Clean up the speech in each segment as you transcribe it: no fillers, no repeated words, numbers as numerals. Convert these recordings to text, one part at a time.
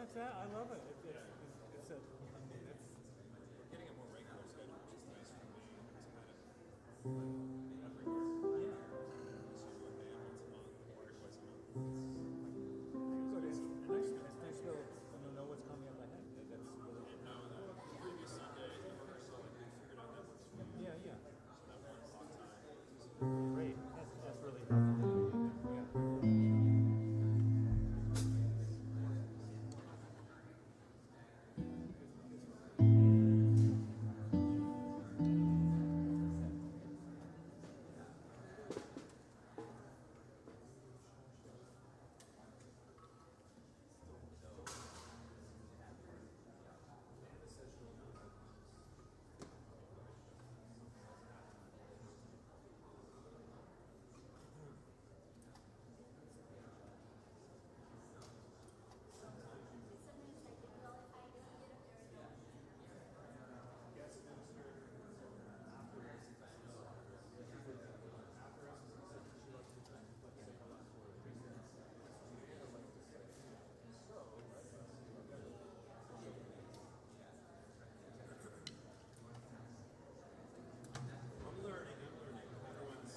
That's that. I love it. It's a. I mean, it's. We're getting a more regular schedule, which is nice for me. It's kind of every week. Yeah. So one day once a month or twice a month. So it is nice. It's nice to know what's coming up ahead. That's really. No, the previous Sunday, the rehearsal, like, we figured out that works for me. Yeah, yeah. So that 1 o'clock time. Great. That's really helpful. Yeah. I'm learning. Everyone's.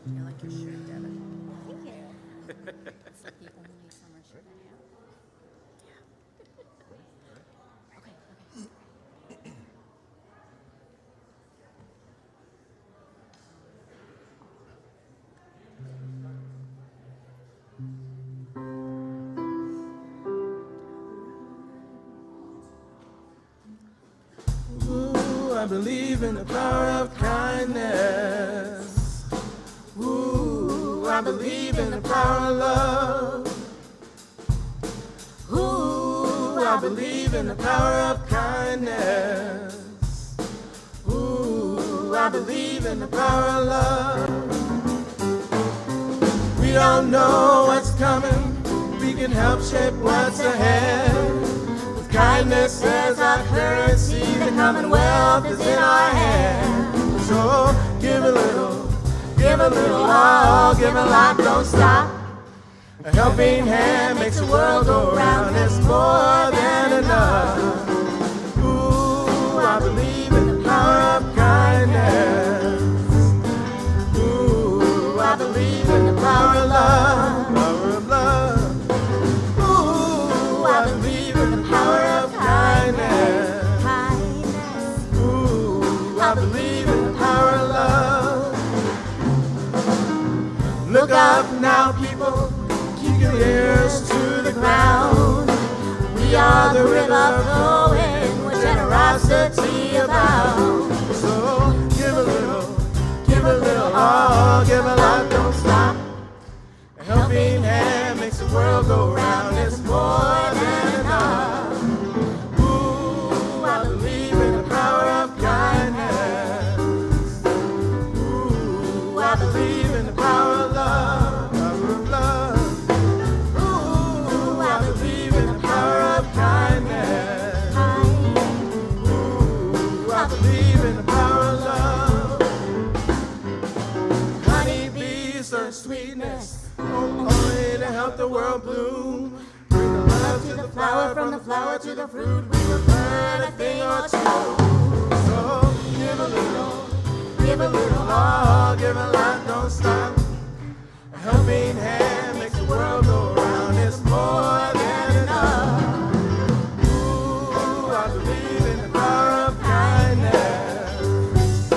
I like your shirt, Devin. Thank you. It's like the only summer shirt I have. Yeah. Okay, okay. Ooh, I believe in the power of kindness. Ooh, I believe in the power of love. Ooh, I believe in the power of kindness. Ooh, I believe in the power of love. We don't know what's coming. We can help shape what's ahead. With kindness as our currency, the commonwealth is in our hands. So give a little, all, give a lot, don't stop. A helping hand makes the world go round. It's more than enough. Ooh, I believe in the power of kindness. Ooh, I believe in the power of love. Power of love. Ooh, I believe in the power of kindness. Ooh, I charity about. So give a little, oh, give a lot, don't stop. A helping hand makes the world go round. It's more than enough. Ooh, I believe in the power of kindness. Ooh, I believe in the power of love, power of love. Ooh, I believe in the power of kindness. Ooh, I believe in the power of love. Honeybees serve sweetness, only to help the world bloom. Bring the love to the flower, from the flower to the fruit. We will learn a thing or two. So give a little, oh, give a lot, don't stop. A helping hand makes the world go round. It's more than enough. Ooh, I believe in the power of kindness.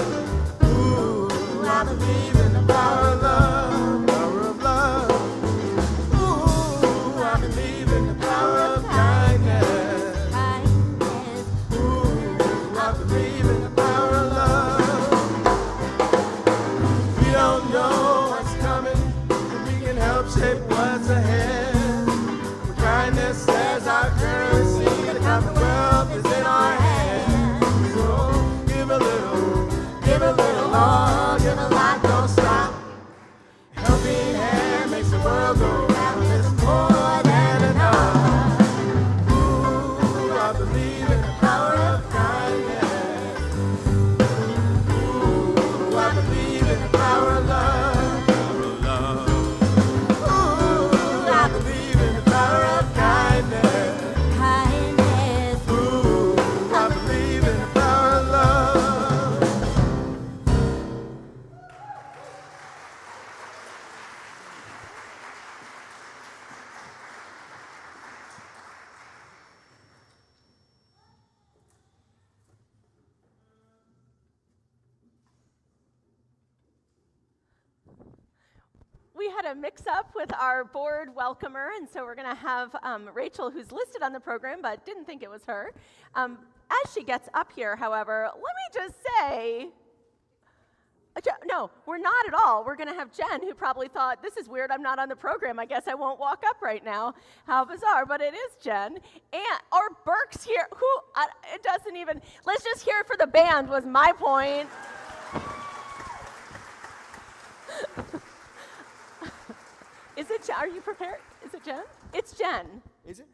Ooh, I believe in the power of love, power of love. Ooh, I believe in the power of kindness. Ooh, I believe in the power of love. We don't know what's coming, but we can help shape what's ahead. With kindness as our currency, the commonwealth is in our hands. So give a little, oh, give a lot, don't stop. Helping hand makes the world go round. It's more than enough. Ooh, I believe in the power of kindness. Ooh, I believe in the power of love, power of love. Ooh, I believe in the power of kindness. Ooh, I believe in the power of love. We had a mix-up with our board welcomer, and so we're going to have Rachel, who's listed on the program, but didn't think it was her. As she gets up here, however, let me just say, no, we're not at all. We're going to have Jen, who probably thought, this is weird, I'm not on the program, I guess I won't walk up right now. How bizarre, but it is Jen. Or Burke's here, it doesn't even, let's just hear it for the band was my point. Is it Jen? Are you prepared? Is it Jen? It's Jen. Is it?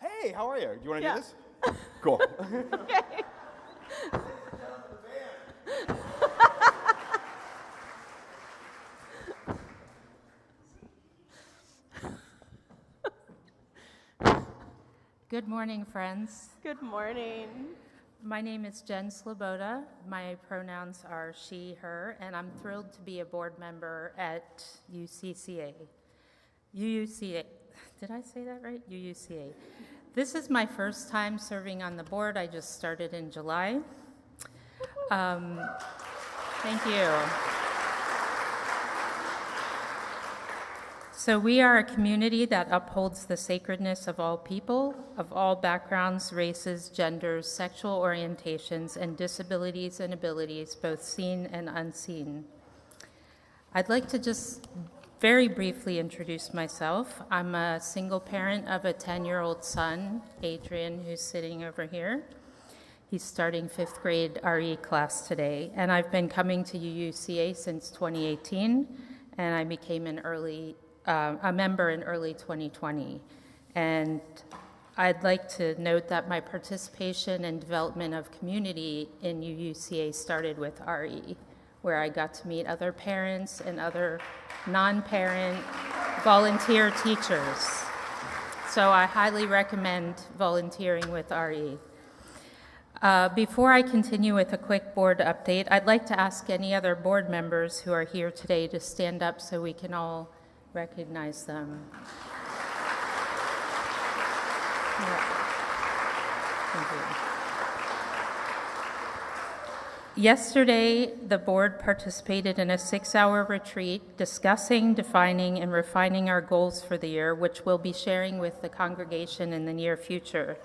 Hey, how are you? Do you want to Yeah. do this? Cool. Okay. Good morning, friends. Good morning. My name is Jen Sloboda. My pronouns are she, her, and I'm thrilled to be a board member at UUCA. Did I say that right? UUCA. This is my first time serving on the board. I just started in July. Thank you. So we are a community that upholds the sacredness of all people, of all backgrounds, races, genders, sexual orientations, and disabilities and abilities, both seen and unseen. I'd like to just very briefly introduce myself. I'm a single parent of a 10-year-old son, Adrian, who's sitting over here. He's starting 5th grade RE class today, and I've been coming to UUCA since 2018, and I became a member in early 2020. And I'd like to note that my participation and development of community in UUCA started with RE, where I got to meet other parents and other non-parent volunteer teachers. So I highly recommend volunteering with RE. Before I continue with a quick board update, I'd like to ask any other board members who are here today to stand up so we can all recognize them. Yeah. Thank you. Yesterday, the board participated in a 6-hour retreat discussing, defining, and refining our goals for the year, which we'll be sharing with the congregation in the near future.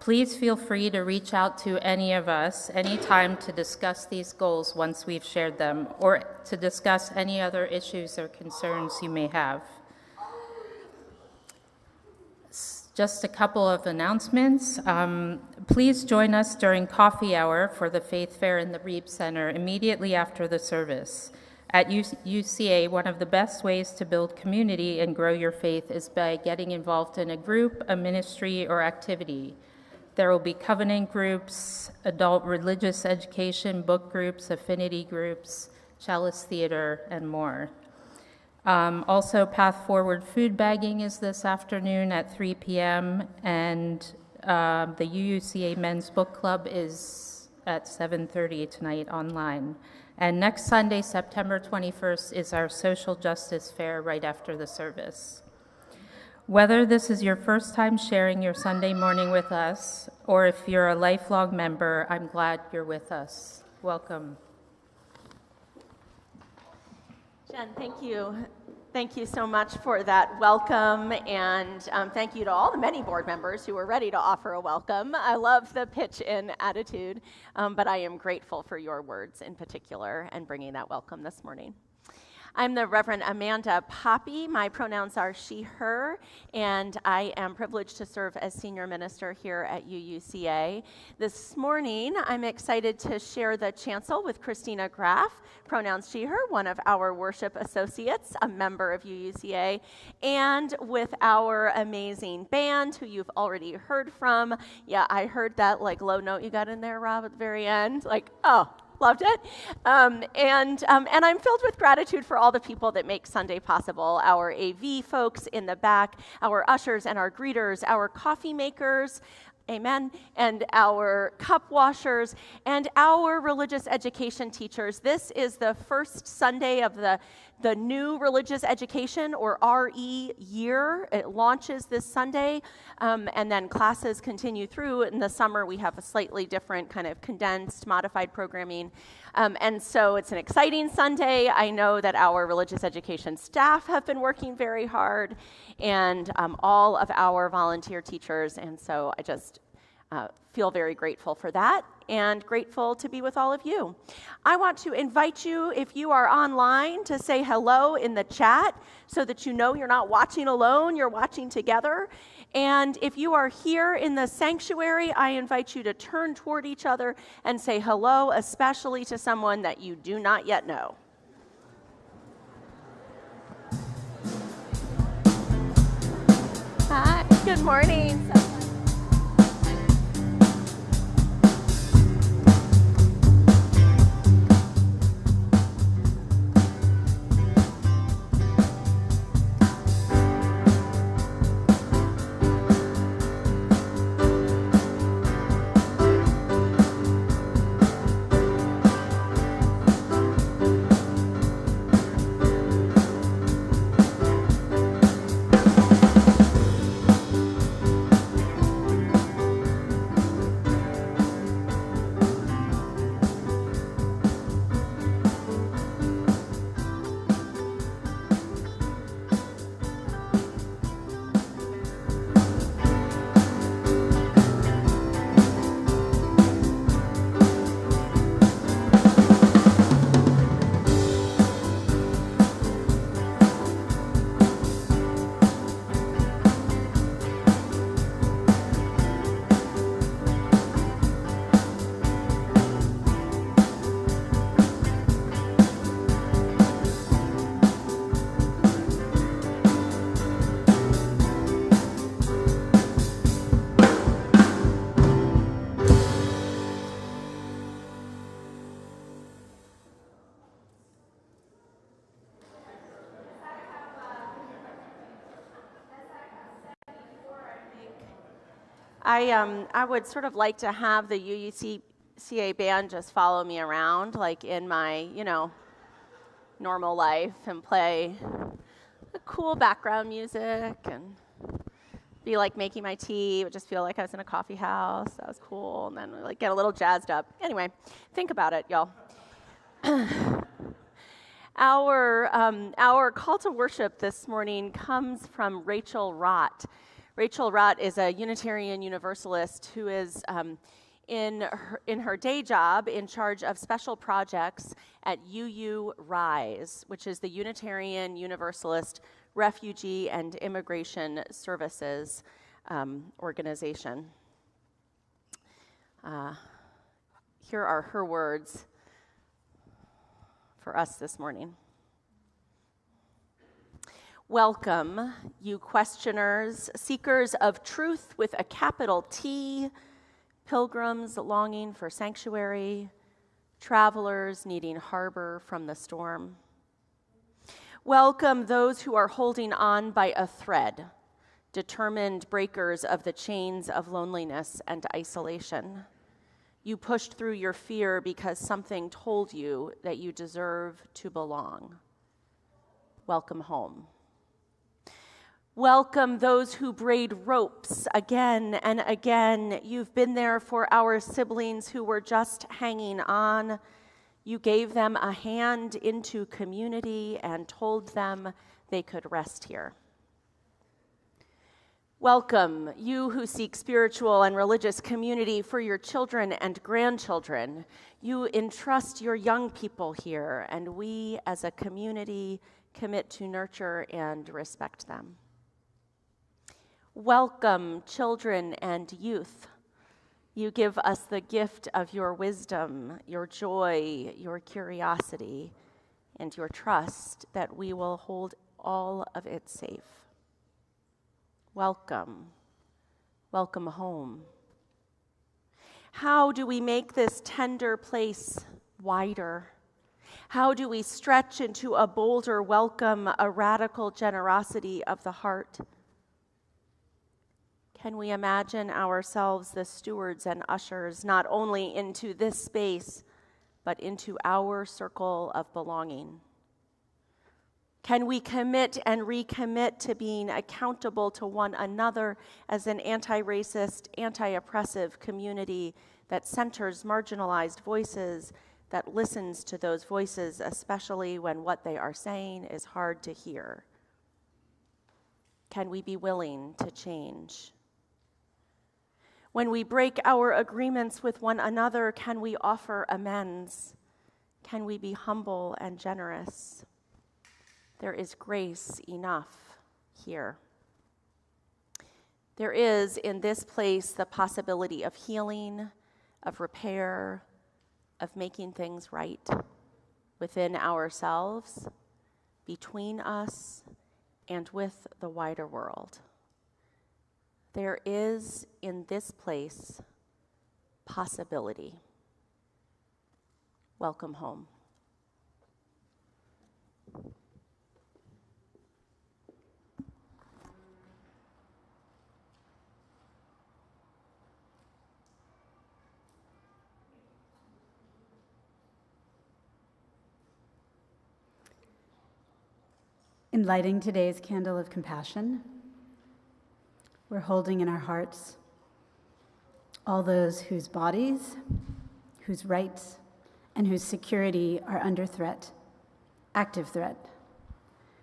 Please feel free to reach out to any of us anytime to discuss these goals once we've shared them, or to discuss any other issues or concerns you may have. Just a couple of announcements. Please join us during coffee hour for the Faith Fair in the Reeb Center immediately after the service. At UUCA, one of the best ways to build community and grow your faith is by getting involved in a group, a ministry, or activity. There will be covenant groups, adult religious education, book groups, affinity groups, chalice theater, and more. Also, Path Forward food bagging is this afternoon at 3 p.m., and the UUCA Men's Book Club is at 7:30 tonight online. And next Sunday, September 21st, is our Social Justice Fair right after the service. Whether this is your first time sharing your Sunday morning with us, or if you're a lifelong member, I'm glad you're with us. Welcome. Jen, thank you. Thank you so much for that welcome, and thank you to all the many board members who were ready to offer a welcome. I love the pitch-in attitude, but I am grateful for your words in particular and bringing that welcome this morning. I'm the Reverend Amanda Poppy. My pronouns are she, her, and I am privileged to serve as senior minister here at UUCA. This morning, I'm excited to share the chancel with Christina Graff, pronouns she, her, one of our worship associates, a member of UUCA, and with our amazing band, who you've already heard from. Yeah, I heard that low note you got in there, Rob, at the very end. Loved it. And I'm filled with gratitude for all the people that make Sunday possible. Our AV folks in the back, our ushers and our greeters, our coffee makers, amen, and our cup washers, and our religious education teachers. This is the first Sunday of the new religious education, or RE, year. It launches this Sunday, and then classes continue through. In the summer, we have a slightly different kind of condensed, modified programming. And so it's an exciting Sunday. I know that our religious education staff have been working very hard, and all of our volunteer teachers, and so I just feel very grateful for that and grateful to be with all of you. I want to invite you, if you are online, to say hello in the chat so that you know you're not watching alone, you're watching together. And if you are here in the sanctuary, I invite you to turn toward each other and say hello, especially to someone that you do not yet know. Hi, good morning. I would sort of like to have the UUCA band just follow me around, like in my, normal life, and play the cool background music and be like making my tea. It would just feel like I was in a coffee house. That was cool. And then get a little jazzed up. Anyway, think about it, y'all. Our call to worship this morning comes from Rachel Rott. Rachel Rott is a Unitarian Universalist who is in her day job in charge of special projects at UU Rise, which is the Unitarian Universalist Refugee and Immigration Services organization. Here are her words for us this morning. Welcome, you questioners, seekers of truth with a capital T, pilgrims longing for sanctuary, travelers needing harbor from the storm. Welcome those who are holding on by a thread, determined breakers of the chains of loneliness and isolation. You pushed through your fear because something told you that you deserve to belong. Welcome home. Welcome those who braid ropes again and again. You've been there for our siblings who were just hanging on. You gave them a hand into community and told them they could rest here. Welcome, you who seek spiritual and religious community for your children and grandchildren. You entrust your young people here, and we as a community commit to nurture and respect them. Welcome, children and youth. You give us the gift of your wisdom, your joy, your curiosity, and your trust that we will hold all of it safe. Welcome. Welcome home. How do we make this tender place wider? How do we stretch into a bolder welcome, a radical generosity of the heart? Can we imagine ourselves the stewards and ushers, not only into this space, but into our circle of belonging? Can we commit and recommit to being accountable to one another as an anti-racist, anti-oppressive community that centers marginalized voices, that listens to those voices, especially when what they are saying is hard to hear? Can we be willing to change? When we break our agreements with one another, can we offer amends? Can we be humble and generous? There is grace enough here. There is in this place the possibility of healing, of repair, of making things right within ourselves, between us, and with the wider world. There is in this place possibility. Welcome home. In lighting today's candle of compassion, we're holding in our hearts all those whose bodies, whose rights, and whose security are under threat, active threat.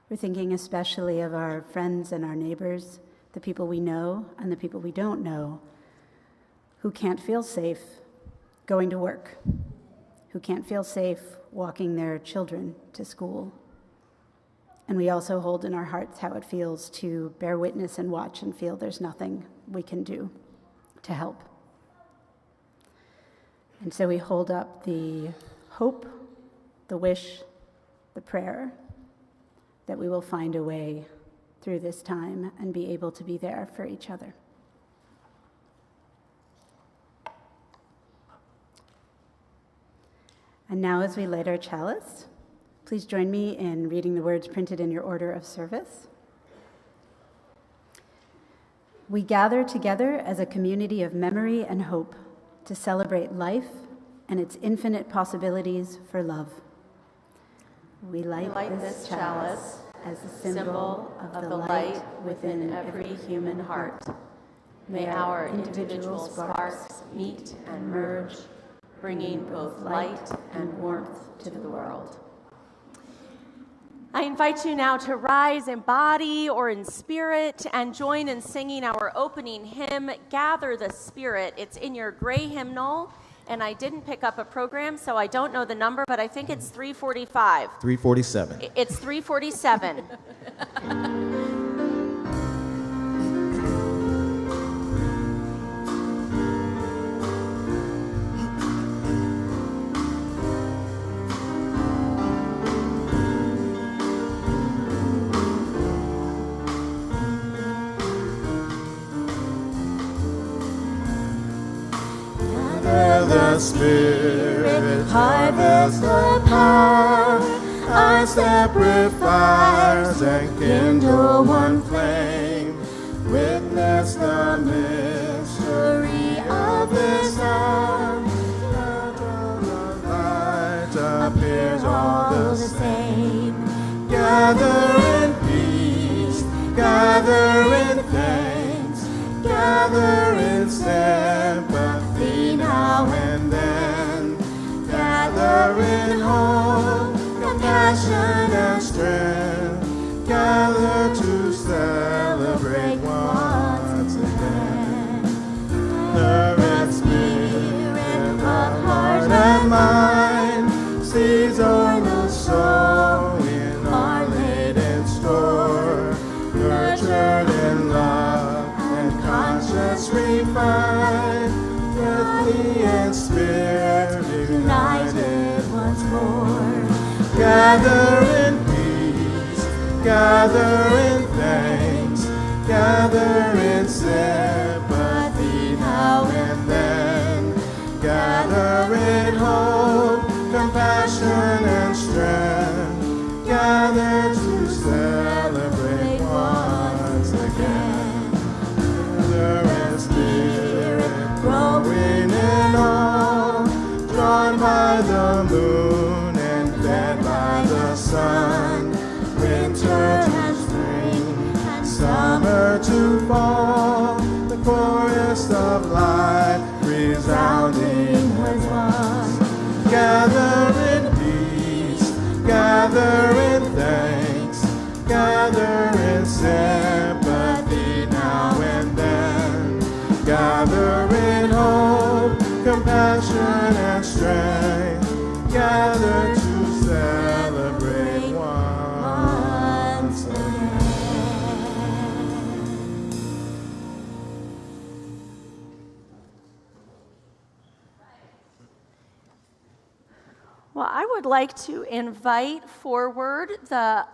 We're thinking especially of our friends and our neighbors, the people we know and the people we don't know, who can't feel safe going to work, who can't feel safe walking their children to school. And we also hold in our hearts how it feels to bear witness and watch and feel there's nothing we can do to help. And so we hold up the hope, the wish, the prayer that we will find a way through this time and be able to be there for each other. And now as we light our chalice, please join me in reading the words printed in your order of service. We gather together as a community of memory and hope to celebrate life and its infinite possibilities for love. We light this chalice as a symbol of the light within every human heart. May our individual sparks meet and merge, bringing both light and warmth to the world. I invite you now to rise in body or in spirit and join in singing our opening hymn, Gather the Spirit. It's in your gray hymnal, and I didn't pick up a program, so I don't know the number, but I think it's 345. 347. It's 347. The Spirit, harvest the power, our separate fires, and kindle one flame. Witness the mystery of this hour. The light appears all the same. Gather in peace, gather in thanks, gather in sympathy now and then. Gather in hope, compassion and strength. Gather to celebrate once again. Gather in spirit of heart and mind. Seeds o'er the soul in our laden store. Nurtured in love and conscience refined. Earthly and spirit united once more. Gather in peace, gather in thanks, gather in sympathy now and then. Gather in hope, compassion and strength. Gather to celebrate once again. Gather in spirit, growing in all, drawn by the moon and fed by the sun. Winter to spring and summer to fall. The chorus of life resounding was one. Gather in peace, gather in thanks, gather in sympathy now and then. Gather in hope, compassion and strength. Gather to celebrate once again. Well, I would like to invite forward the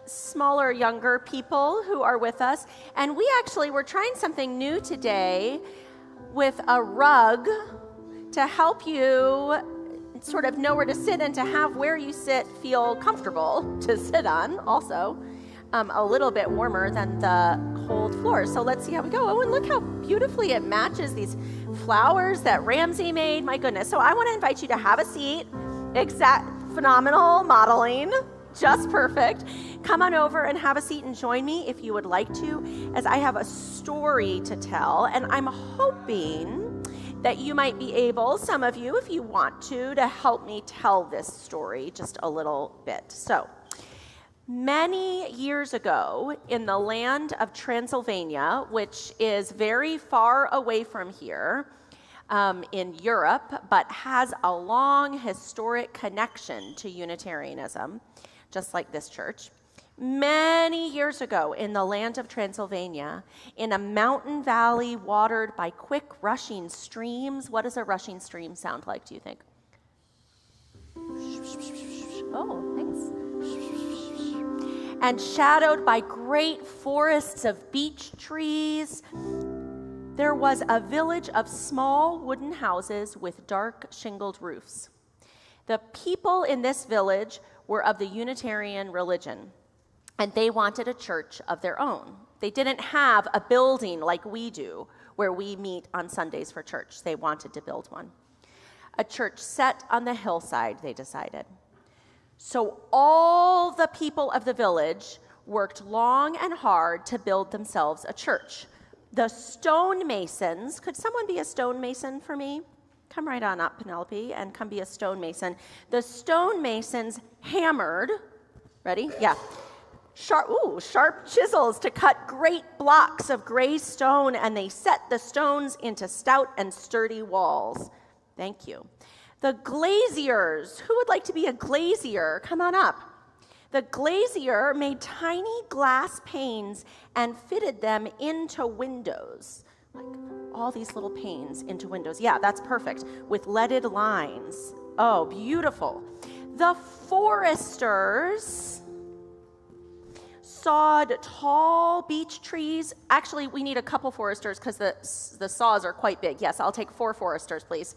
smaller, younger people who are with us. And we're trying something new today with a rug to help you sort of know where to sit and to have where you sit feel comfortable to sit on also. A little bit warmer than the cold floor. So let's see how we go. Oh, and look how beautifully it matches these flowers that Ramsey made. My goodness. So I want to invite you to have a seat. Phenomenal modeling. Just perfect. Come on over and have a seat and join me if you would like to, as I have a story to tell. And I'm hoping that you might be able, some of you, if you want to help me tell this story just a little bit. So, many years ago, in the land of Transylvania, which is very far away from here, in Europe, but has a long historic connection to Unitarianism, just like this church. Many years ago, in the land of Transylvania, in a mountain valley watered by quick rushing streams. What does a rushing stream sound like, do you think? Oh, thanks. And shadowed by great forests of beech trees, there was a village of small wooden houses with dark shingled roofs. The people in this village were of the Unitarian religion, and they wanted a church of their own. They didn't have a building like we do, where we meet on Sundays for church. They wanted to build one. A church set on the hillside, they decided. So all the people of the village worked long and hard to build themselves a church. The stonemasons, could someone be a stonemason for me? Come right on up, Penelope, and come be a stonemason. The stonemasons hammered Ready? Yeah. Sharp chisels to cut great blocks of gray stone, and they set the stones into stout and sturdy walls. Thank you. The glaziers. Who would like to be a glazier? Come on up. The glazier made tiny glass panes and fitted them into windows. Like all these little panes into windows. Yeah, that's perfect. With leaded lines. Oh, beautiful. The foresters sawed tall beech trees. Actually, we need a couple foresters because the saws are quite big. Yes, I'll take 4 foresters, please.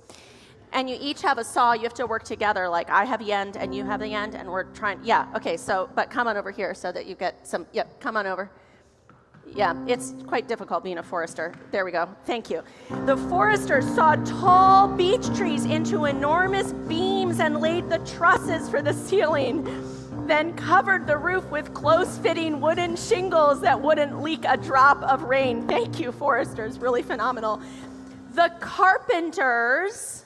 And you each have a saw. You have to work together. Like I have the end and you have the end, and we're trying. Yeah, okay, so, but come on over here so that you get some. Yep, come on over. Yeah, it's quite difficult being a forester. There we go. Thank you. The foresters sawed tall beech trees into enormous beams and laid the trusses for the ceiling, then covered the roof with close-fitting wooden shingles that wouldn't leak a drop of rain. Thank you, foresters. Really phenomenal. The carpenters...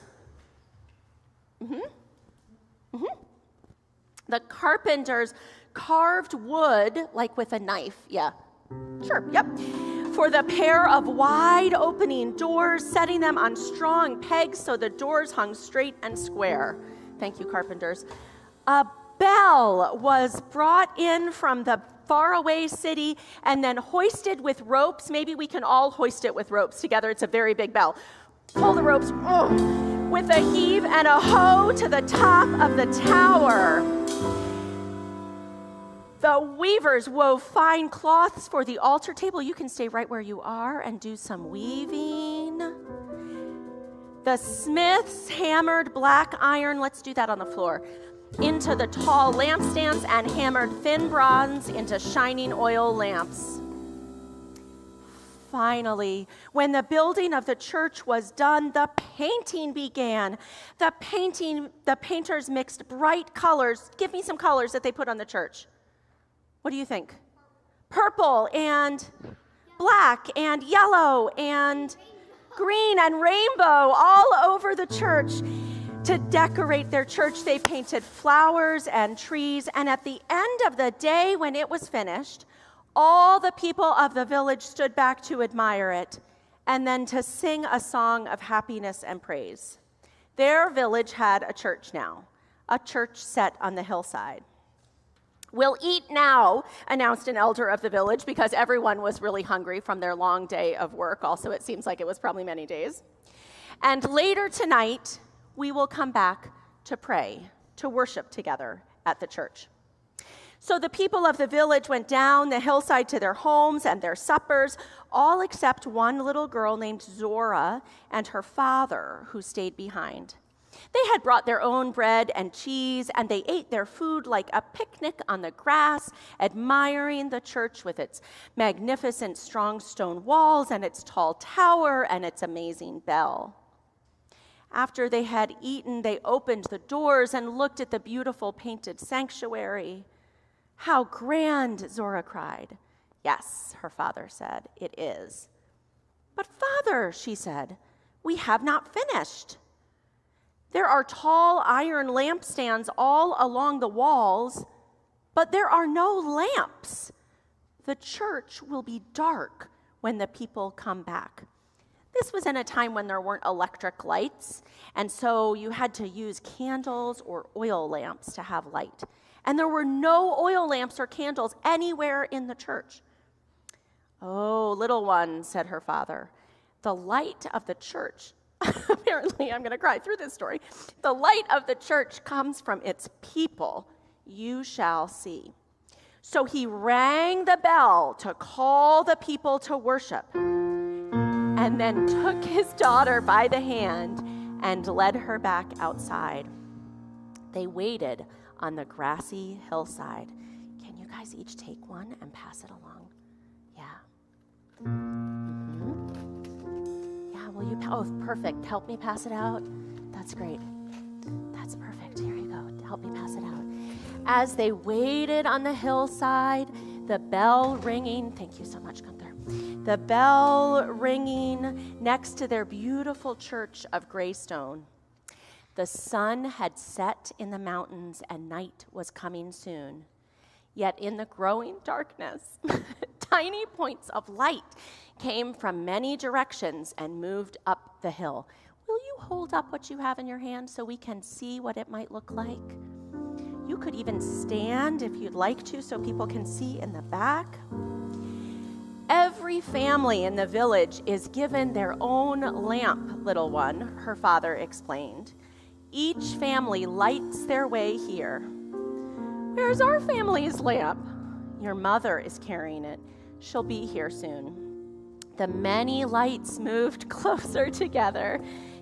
The carpenters carved wood, like with a knife. Yeah. Sure, yep. For the pair of wide opening doors, setting them on strong pegs so the doors hung straight and square. Thank you, carpenters. A bell was brought in from the faraway city and then hoisted with ropes. Maybe we can all hoist it with ropes together. It's a very big bell. Pull the ropes with a heave and a hoe to the top of the tower. The weavers wove fine cloths for the altar table. You can stay right where you are and do some weaving. The smiths hammered black iron, let's do that on the floor, into the tall lampstands and hammered thin bronze into shining oil lamps. Finally, when the building of the church was done, the painting began. The painters mixed bright colors. Give me some colors that they put on the church. What do you think? Purple and black and yellow and green and rainbow all over the church. To decorate their church, they painted flowers and trees. And at the end of the day, when it was finished, all the people of the village stood back to admire it and then to sing a song of happiness and praise. Their village had a church now, a church set on the hillside. "We'll eat now," announced an elder of the village, because everyone was really hungry from their long day of work. Also, it seems like it was probably many days. "And later tonight, we will come back to pray, to worship together at the church." So the people of the village went down the hillside to their homes and their suppers, all except one little girl named Zora and her father, who stayed behind. They had brought their own bread and cheese, and they ate their food like a picnic on the grass, admiring the church with its magnificent strong stone walls and its tall tower and its amazing bell. After they had eaten, they opened the doors and looked at the beautiful painted sanctuary. "How grand," Zora cried. "Yes," her father said, "it is." "But Father," she said, "we have not finished. There are tall iron lampstands all along the walls, but there are no lamps. The church will be dark when the people come back." This was in a time when there weren't electric lights, and so you had to use candles or oil lamps to have light. And there were no oil lamps or candles anywhere in the church. "Oh, little one," said her father, "the light of the church," apparently I'm going to cry through this story, "the light of the church comes from its people. You shall see." So he rang the bell to call the people to worship, and then took his daughter by the hand and led her back outside. They waited on the grassy hillside. Can you guys each take one and pass it along? Yeah. Yeah, will you? Oh, perfect. Help me pass it out. That's great. That's perfect. Here you go. Help me pass it out. As they waited on the hillside, the bell ringing. Thank you so much, Gunther. The bell ringing next to their beautiful church of gray stone. The sun had set in the mountains and night was coming soon. Yet in the growing darkness, tiny points of light came from many directions and moved up the hill. Will you hold up what you have in your hand so we can see what it might look like? You could even stand if you'd like to so people can see in the back. Every family in the village is given their own lamp, little one, her father explained. Each family lights their way here. Where's our family's lamp? Your mother is carrying it. She'll be here soon. The many lights moved closer together,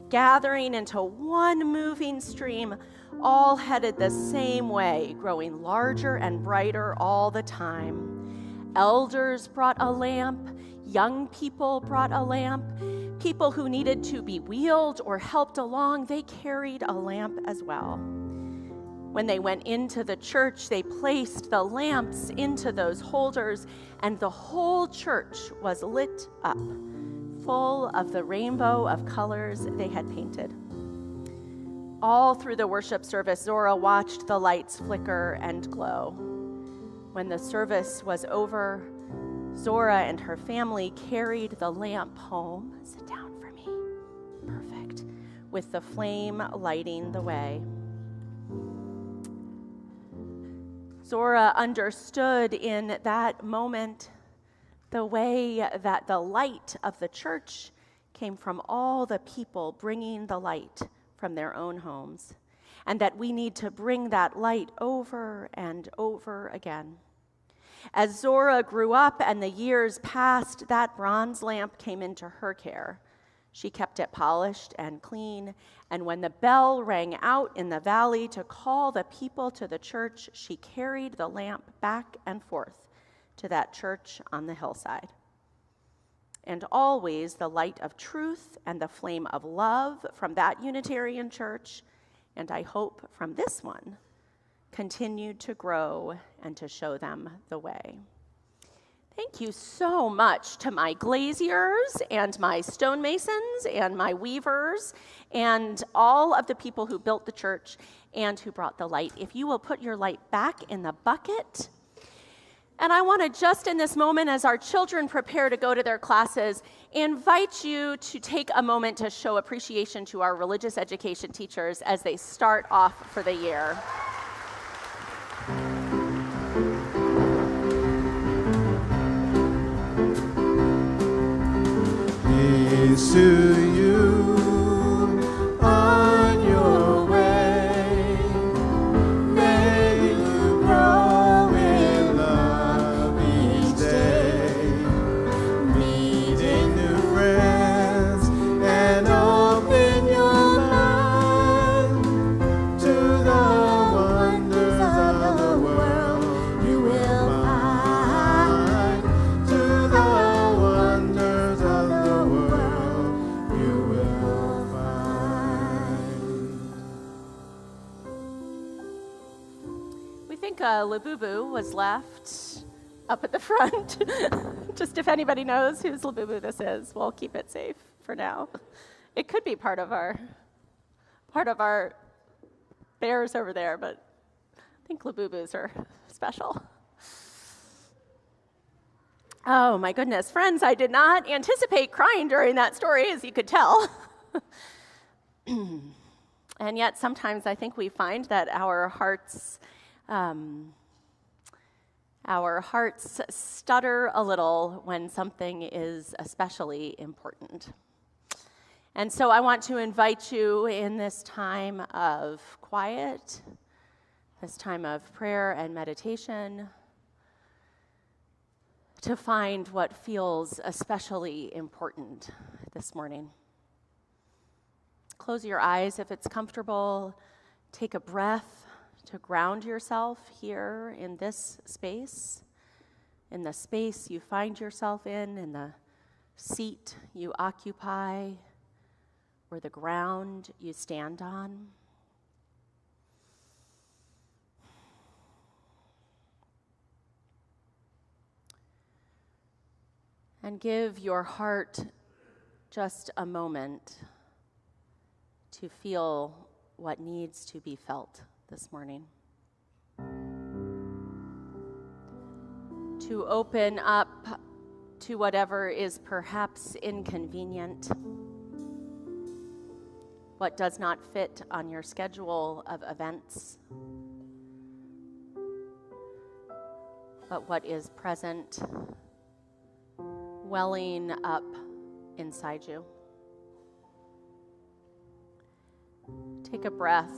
gathering into one moving stream, all headed the same way, growing larger and brighter all the time. Elders brought a lamp, young people brought a lamp, people who needed to be wheeled or helped along, they carried a lamp as well. When they went into the church, they placed the lamps into those holders, and the whole church was lit up, full of the rainbow of colors they had painted. All through the worship service, Zora watched the lights flicker and glow. When the service was over, Zora and her family carried the lamp home. Sit down for me. Perfect. With the flame lighting the way. Zora understood in that moment the way that the light of the church came from all the people bringing the light from their own homes, and that we need to bring that light over and over again. As Zora grew up and the years passed, that bronze lamp came into her care. She kept it polished and clean, and when the bell rang out in the valley to call the people to the church, she carried the lamp back and forth to that church on the hillside. And always the light of truth and the flame of love from that Unitarian church, and I hope from this one, continued to grow and to show them the way. Thank you so much to my glaziers and my stonemasons and my weavers and all of the people who built the church and who brought the light. If you will put your light back in the bucket. And I want to just in this moment, as our children prepare to go to their classes, invite you to take a moment to show appreciation to our religious education teachers as they start off for the year. Peace to you on your way. May you grow in love each day. Meeting new friends and open your mind to the wonders of the world you will find. To the wonders of the world you will find. We think Labubu was left up at the front. Just if anybody knows whose Labubu this is, we'll keep it safe for now. It could be part of our bears over there, but I think Labubus are special. Oh my goodness, friends, I did not anticipate crying during that story, as you could tell. And yet sometimes I think we find that our hearts stutter a little when something is especially important. And so I want to invite you in this time of quiet, this time of prayer and meditation, to find what feels especially important this morning. Close your eyes if it's comfortable. Take a breath to ground yourself here in this space, in the space you find yourself in the seat you occupy, or the ground you stand on. And give your heart just a moment to feel what needs to be felt this morning. to open up to whatever is perhaps inconvenient, what does not fit on your schedule of events, but what is present, welling up inside you. Take a breath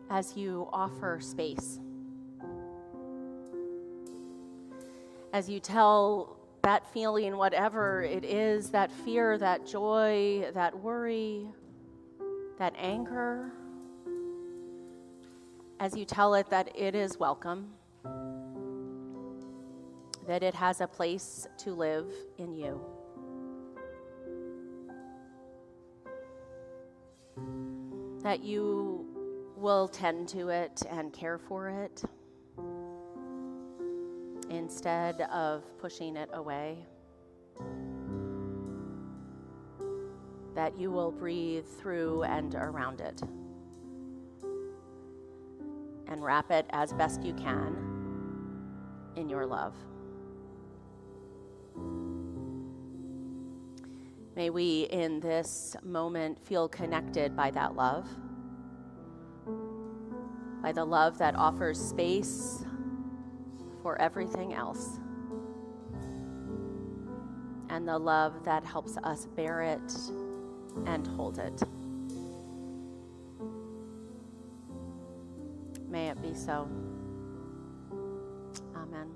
as you offer space. As you tell that feeling, whatever it is, that fear, that joy, that worry, that anger, as you tell it that it is welcome, that it has a place to live in you. That you will tend to it and care for it instead of pushing it away. That you will breathe through and around it and wrap it as best you can in your love. May we, in this moment, feel connected by that love, by the love that offers space for everything else, and the love that helps us bear it and hold it. May it be so. Amen.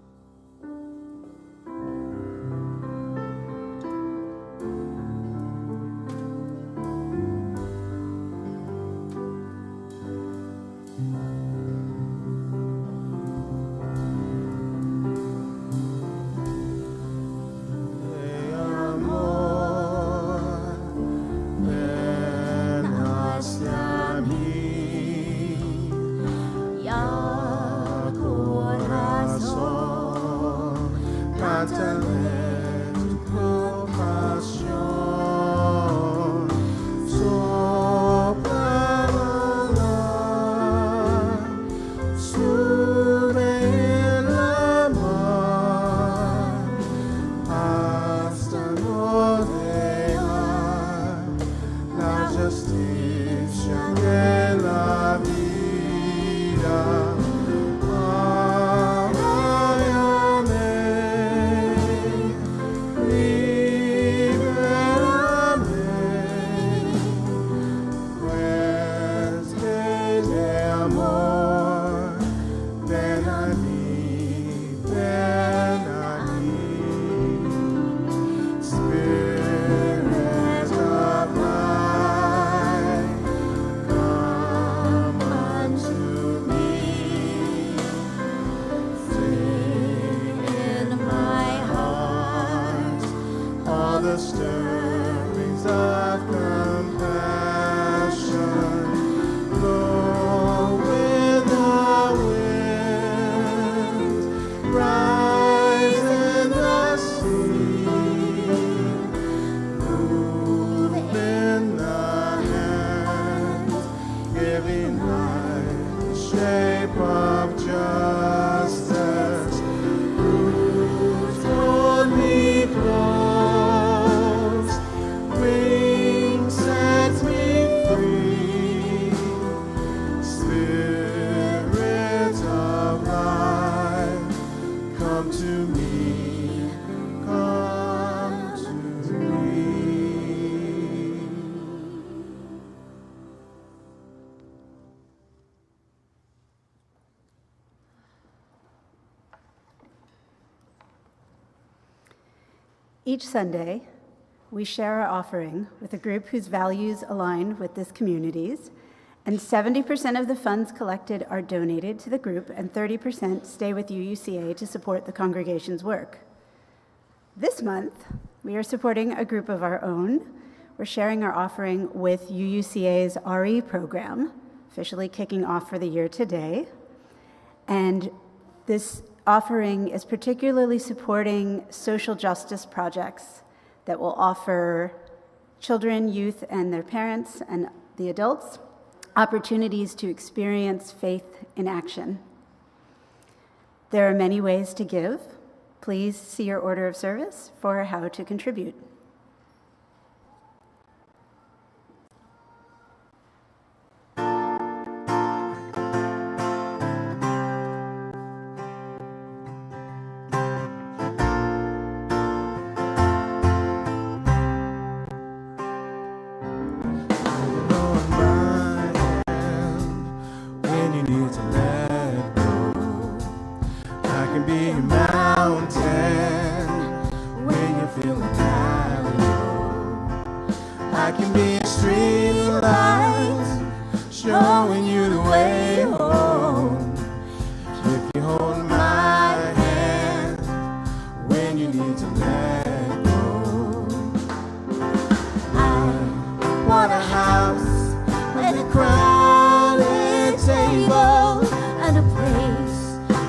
Each Sunday, we share our offering with a group whose values align with this community's, and 70% of the funds collected are donated to the group, and 30% stay with UUCA to support the congregation's work. This month, we are supporting a group of our own. We're sharing our offering with UUCA's RE program, officially kicking off for the year today. And this offering is particularly supporting social justice projects that will offer children, youth, and their parents and the adults opportunities to experience faith in action. There are many ways to give. Please see your order of service for how to contribute. When you need to let go, I can be a mountain when you're feeling down low. I can be a street light showing you the way home. If you hold my hand when you need to let go. I want a house with a crowded table and a place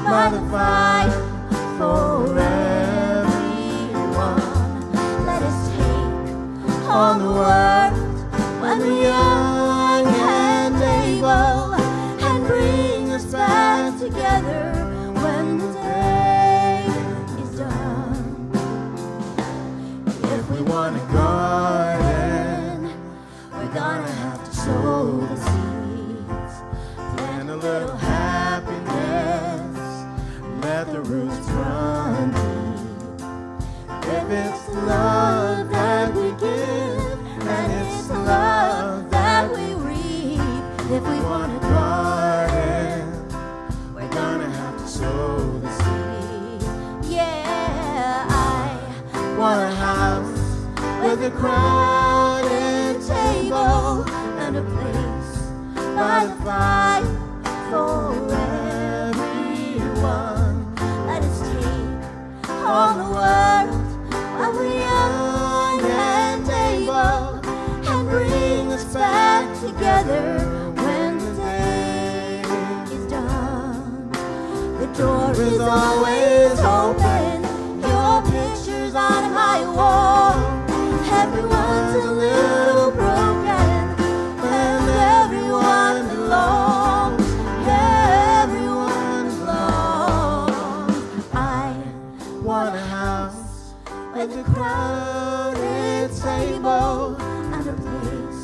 by the fire for everyone. Let us take on the world when we're young and able, and bring us back together when the day is done. If we want a garden, we're gonna have to sow the seeds, plant a little happiness, let the roots run deep. If it's love that we give, and it's love that we reap. If we want a garden, we're gonna have to sow the seed. Yeah, I want a house with a crowded table and a place by the fire for everyone. Let us take on the world while we're young and able, and bring us back together when the day is done. The door is always open, your picture's on my wall. Everyone's a little broken, and everyone belongs. Everyone belongs. I want a house with a crowded table and a place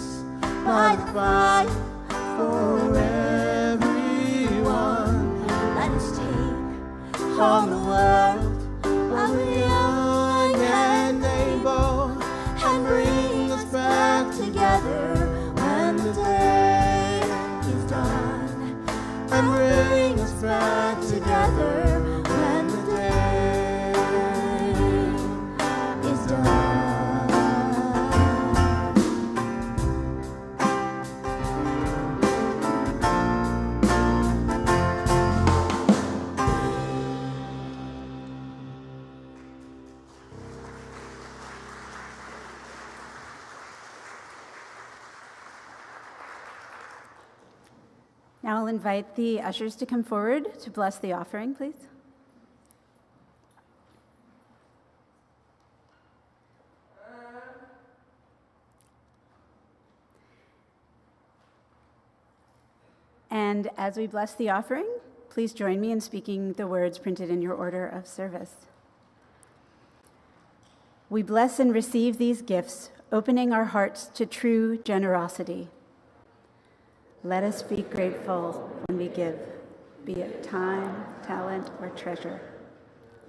by the fire for everyone. Let us take on the world while we're young and able, and bring us back together when the day is done. And bring us back together when the day is done. Now I'll invite the ushers to come forward to bless the offering, please. And as we bless the offering, please join me in speaking the words printed in your order of service. We bless and receive these gifts, opening our hearts to true generosity. Let us be grateful when we give, be it time, talent, or treasure.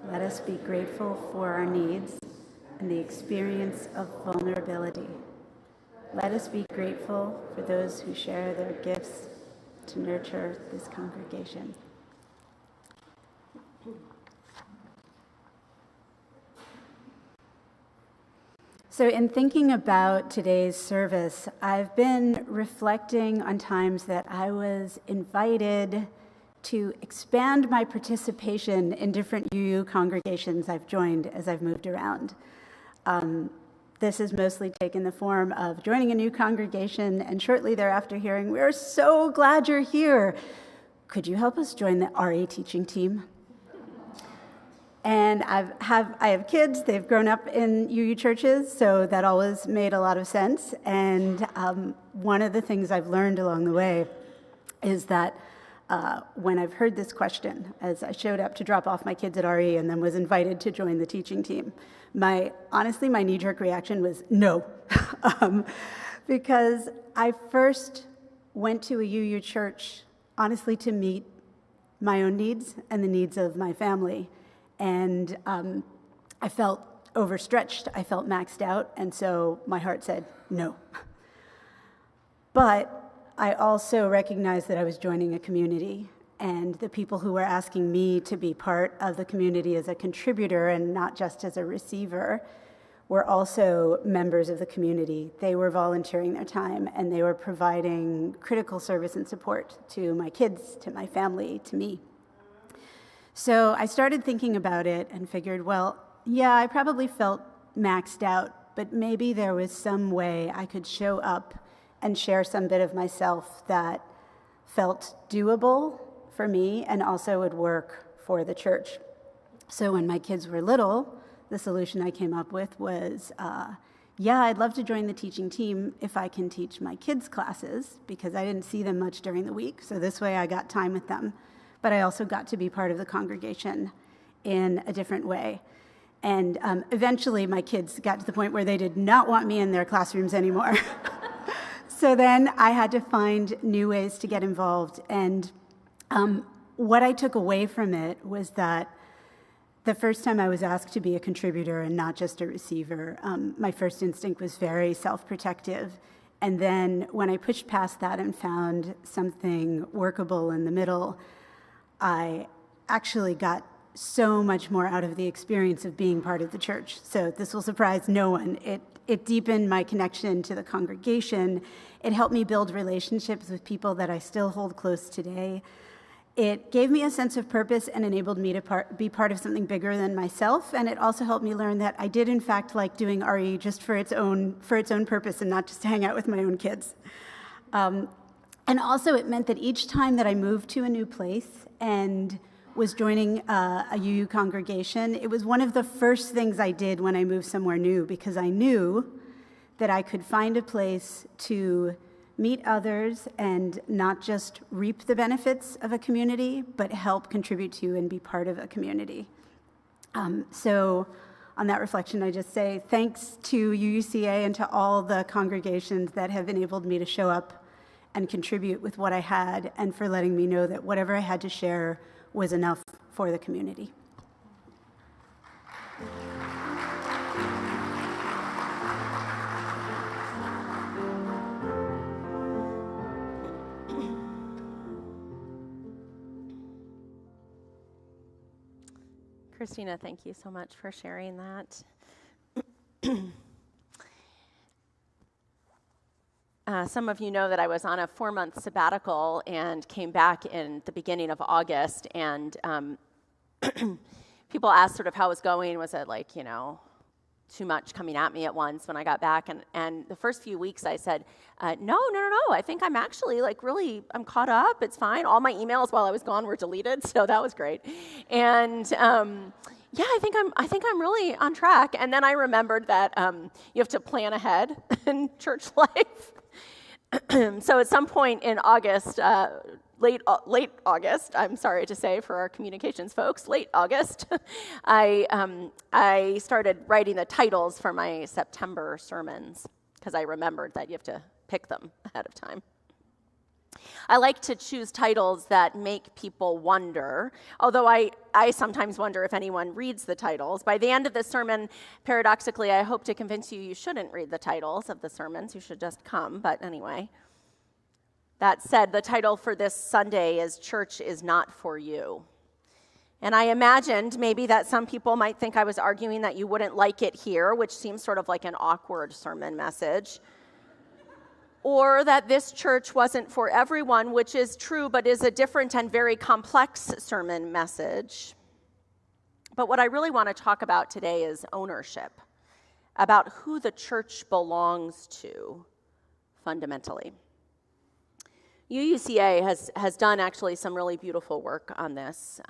Let us be grateful for our needs and the experience of vulnerability. Let us be grateful for those who share their gifts to nurture this congregation. So in thinking about today's service, I've been reflecting on times that I was invited to expand my participation in different UU congregations I've joined as I've moved around. This has mostly taken the form of joining a new congregation and shortly thereafter hearing, "We're so glad you're here. Could you help us join the RA teaching team?" And I have kids, they've grown up in UU churches, so that always made a lot of sense. And one of the things I've learned along the way is that when I've heard this question, as I showed up to drop off my kids at RE and then was invited to join the teaching team. Honestly, my knee-jerk reaction was no, because I first went to a UU church, honestly, to meet my own needs and the needs of my family. And I felt overstretched, I felt maxed out, and so my heart said no. But I also recognized that I was joining a community, and the people who were asking me to be part of the community as a contributor and not just as a receiver were also members of the community. They were volunteering their time, and they were providing critical service and support to my kids, to my family, to me. So I started thinking about it and figured, well, yeah, I probably felt maxed out, but maybe there was some way I could show up and share some bit of myself that felt doable for me and also would work for the church. So when my kids were little, the solution I came up with was, yeah, I'd love to join the teaching team if I can teach my kids' classes, because I didn't see them much during the week, so this way I got time with them. But I also got to be part of the congregation in a different way. And eventually my kids got to the point where they did not want me in their classrooms anymore. So then I had to find new ways to get involved. And what I took away from it was that the first time I was asked to be a contributor and not just a receiver, my first instinct was very self-protective. And then when I pushed past that and found something workable in the middle, I actually got so much more out of the experience of being part of the church. So this will surprise no one. It deepened my connection to the congregation. It helped me build relationships with people that I still hold close today. It gave me a sense of purpose and enabled me to be part of something bigger than myself. And it also helped me learn that I did, in fact, like doing RE just for its own purpose and not just to hang out with my own kids. And also it meant that each time that I moved to a new place and was joining a UU congregation, it was one of the first things I did when I moved somewhere new, because I knew that I could find a place to meet others and not just reap the benefits of a community, but help contribute to and be part of a community. So on that reflection, I just say thanks to UUCA and to all the congregations that have enabled me to show up and contribute with what I had, and for letting me know that whatever I had to share was enough for the community. Christina, thank you so much for sharing that. Some of you know that I was on a 4-month sabbatical and came back in the beginning of August, and people asked sort of how it was going. Was it like, too much coming at me at once when I got back? And the first few weeks I said, no, I think I'm actually I'm caught up. It's fine. All my emails while I was gone were deleted, so that was great. And yeah, I think I'm really on track. And then I remembered that you have to plan ahead in church life. So at some point in August, late August, I'm sorry to say for our communications folks, late August, I started writing the titles for my September sermons, because I remembered that you have to pick them ahead of time. I like to choose titles that make people wonder, although I sometimes wonder if anyone reads the titles. By the end of the sermon, paradoxically, I hope to convince you shouldn't read the titles of the sermons. You should just come, but anyway. That said, the title for this Sunday is Church is Not for You. And I imagined maybe that some people might think I was arguing that you wouldn't like it here, which seems sort of like an awkward sermon message. Or that this church wasn't for everyone, which is true, but is a different and very complex sermon message. But what I really want to talk about today is ownership, about who the church belongs to fundamentally. UUCA has done actually some really beautiful work on this.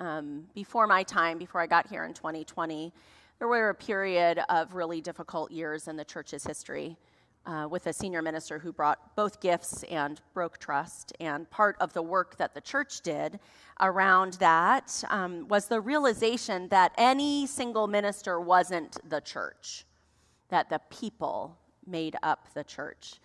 Before my time, before I got here in 2020, there were a period of really difficult years in the church's history. with a senior minister who brought both gifts and broke trust. And part of the work that the church did around that was the realization that any single minister wasn't the church, that the people made up the church.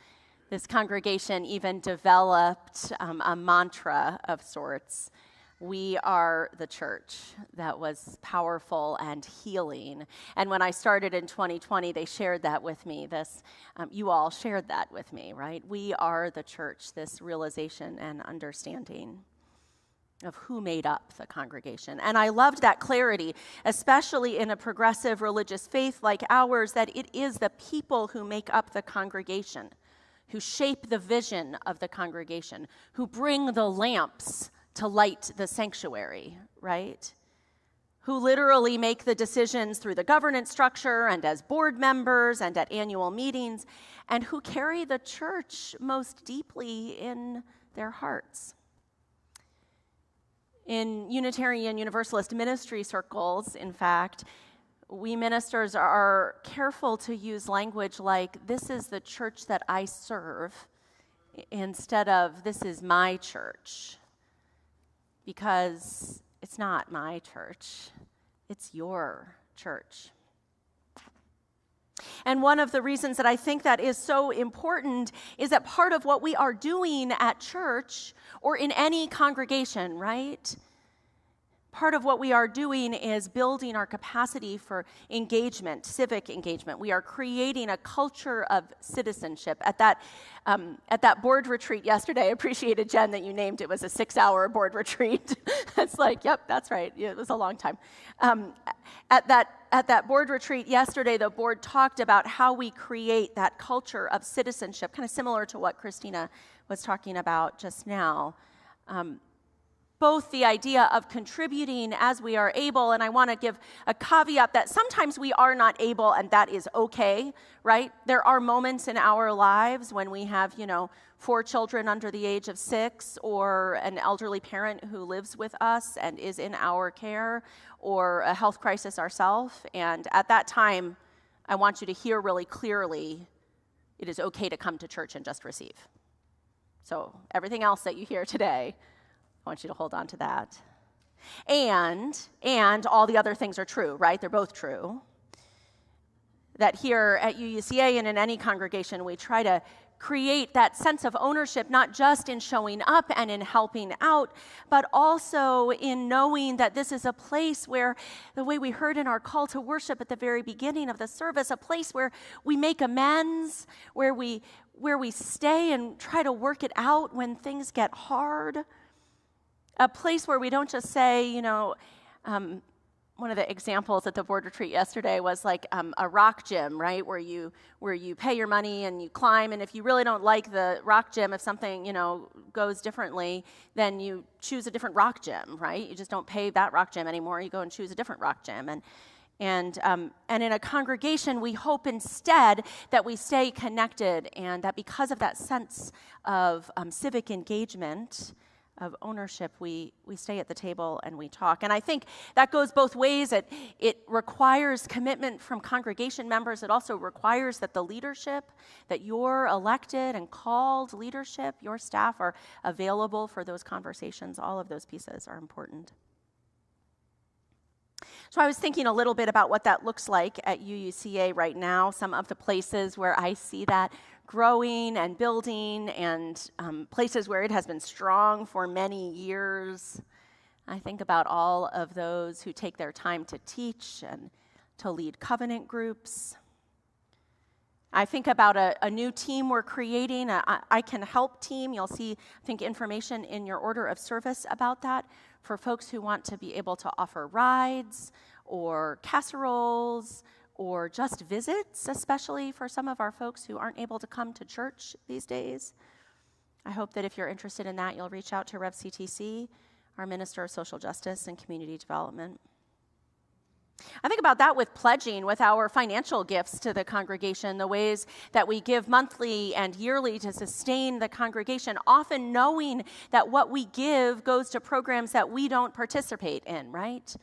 This congregation even developed a mantra of sorts. We are the church. That was powerful and healing. And when I started in 2020, they shared that with me. You all shared that with me, right? We are the church, this realization and understanding of who made up the congregation. And I loved that clarity, especially in a progressive religious faith like ours, that it is the people who make up the congregation, who shape the vision of the congregation, who bring the lamps to light the sanctuary, right? Who literally make the decisions through the governance structure and as board members and at annual meetings, and who carry the church most deeply in their hearts. In Unitarian Universalist ministry circles, in fact, we ministers are careful to use language like, this is the church that I serve, instead of, this is my church. Because it's not my church, it's your church. And one of the reasons that I think that is so important is that part of what we are doing at church or in any congregation, right? Part of what we are doing is building our capacity for engagement, civic engagement. We are creating a culture of citizenship. At that board retreat yesterday, I appreciated, Jen, that you named it was a 6-hour board retreat. It's like, yep, that's right. Yeah, it was a long time. At that board retreat yesterday, the board talked about how we create that culture of citizenship, kind of similar to what Christina was talking about just now. Both the idea of contributing as we are able, and I want to give a caveat that sometimes we are not able, and that is okay, right? There are moments in our lives when we have, 4 children under the age of 6, or an elderly parent who lives with us and is in our care, or a health crisis ourselves. And at that time, I want you to hear really clearly, it is okay to come to church and just receive. So everything else that you hear today, I want you to hold on to that. And all the other things are true, right? They're both true. That here at UUCA and in any congregation, we try to create that sense of ownership, not just in showing up and in helping out, but also in knowing that this is a place where, the way we heard in our call to worship at the very beginning of the service, a place where we make amends, where we stay and try to work it out when things get hard. A place where we don't just say, one of the examples at the board retreat yesterday was like a rock gym, right? Where you pay your money and you climb, and if you really don't like the rock gym, if something, goes differently, then you choose a different rock gym, right? You just don't pay that rock gym anymore. You go and choose a different rock gym. And in a congregation, we hope instead that we stay connected, and that because of that sense of civic engagement, of ownership, we stay at the table and we talk. And I think that goes both ways. It requires commitment from congregation members. It also requires that the leadership, that your elected and called leadership, your staff are available for those conversations. All of those pieces are important. So I was thinking a little bit about what that looks like at UUCA right now, some of the places where I see that growing and building, and places where it has been strong for many years. I think about all of those who take their time to teach and to lead covenant groups. I think about a new team we're creating, I Can Help team. You'll see, I think, information in your order of service about that for folks who want to be able to offer rides or casseroles or just visits, especially for some of our folks who aren't able to come to church these days. I hope that if you're interested in that, you'll reach out to Rev CTC, our Minister of Social Justice and Community Development. I think about that with pledging, with our financial gifts to the congregation, the ways that we give monthly and yearly to sustain the congregation, often knowing that what we give goes to programs that we don't participate in, right?